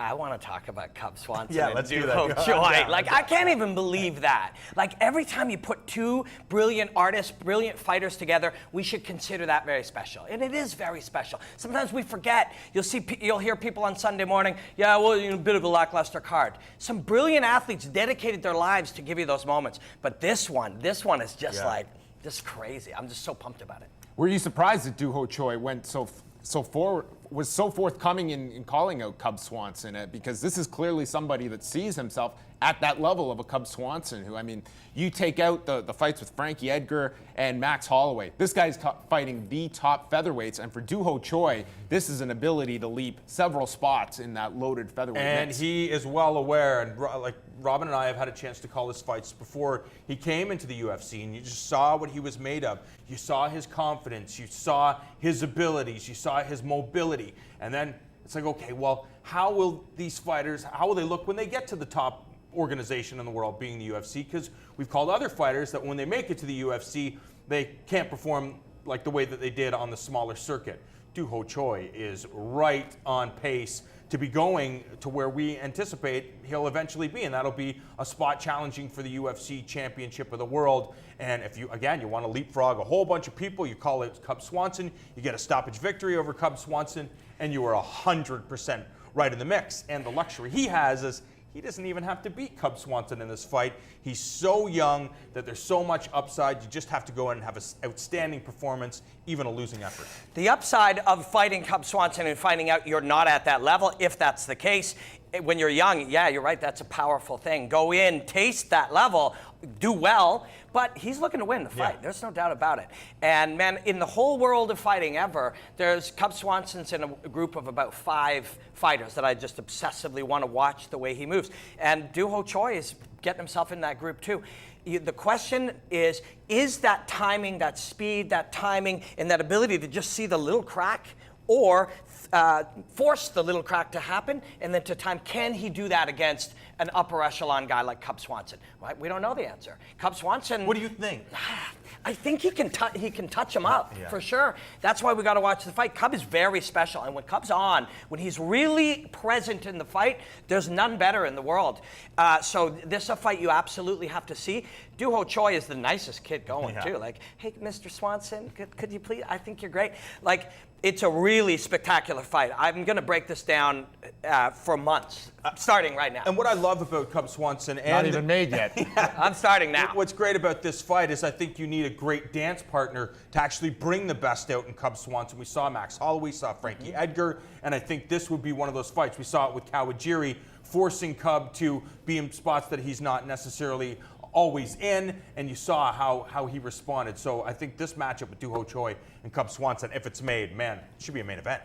I want to talk about Cub Swanson Yeah, and let's do Duho that. Choi. Yeah, Like, I can't even believe that. Like, every time you put two brilliant artists, brilliant fighters together, we should consider that very special. And it is very special. Sometimes we forget. You'll hear people on Sunday morning, yeah, well, a bit of a lackluster card. Some brilliant athletes dedicated their lives to give you those moments. But this one is just like, just crazy. I'm just so pumped about it. Were you surprised that Duho Choi went was so forthcoming in calling out Cub Swanson? Because this is clearly somebody that sees himself at that level of a Cub Swanson, who, I mean, you take out the fights with Frankie Edgar and Max Holloway. This guy's fighting the top featherweights, and for Duho Choi, this is an ability to leap several spots in that loaded featherweight And mix. he is well aware, and like Robin and I have had a chance to call his fights before he came into the UFC, and you just saw what he was made of. You saw his confidence, you saw his abilities, you saw his mobility, and then it's like, okay, well, how will these fighters, how will they look when they get to the top organization in the world, being the UFC? Because we've called other fighters that when they make it to the UFC, they can't perform like the way that they did on the smaller circuit. Duho Choi is right on pace to be going to where we anticipate he'll eventually be, and that'll be a spot challenging for the UFC Championship of the World. And if you want to leapfrog a whole bunch of people, you call it Cub Swanson, you get a stoppage victory over Cub Swanson, and you are 100% right in the mix. And the luxury he has is he doesn't even have to beat Cub Swanson in this fight. He's so young that there's so much upside. You just have to go in and have an outstanding performance, even a losing effort. The upside of fighting Cub Swanson and finding out you're not at that level, if that's the case, when you're young, yeah, you're right, that's a powerful thing. Go in, taste that level, do well, but he's looking to win the fight. There's no doubt about it. And man, in the whole world of fighting ever, there's Cub Swanson's in a group of about 5 fighters that I just obsessively want to watch the way he moves. And Duho Choi is getting himself in that group too. The question is that timing, that speed, that timing, and that ability to just see the little crack, or force the little crack to happen, and then to time, can he do that against an upper echelon guy like Cub Swanson? Right? We don't know the answer. Cub Swanson. What do you think? I think he can touch him up for sure. That's why we got to watch the fight. Cub is very special, and when Cub's on, when he's really present in the fight, there's none better in the world. So this is a fight you absolutely have to see. Duho Choi is the nicest kid going too. Like, hey, Mr. Swanson, could you please? I think you're great. Like, it's a really spectacular fight. I'm going to break this down for months, starting right now. And what I love about Cub Swanson, and Not even made yet. I'm starting now. what's great about this fight is I think you need a great dance partner to actually bring the best out in Cub Swanson. We saw Max Holloway, we saw Frankie Edgar, and I think this would be one of those fights. We saw it with Kawajiri, forcing Cub to be in spots that he's not necessarily always in, and you saw how he responded. So I think this matchup with Duho Choi and Cub Swanson, if it's made, man, it should be a main event.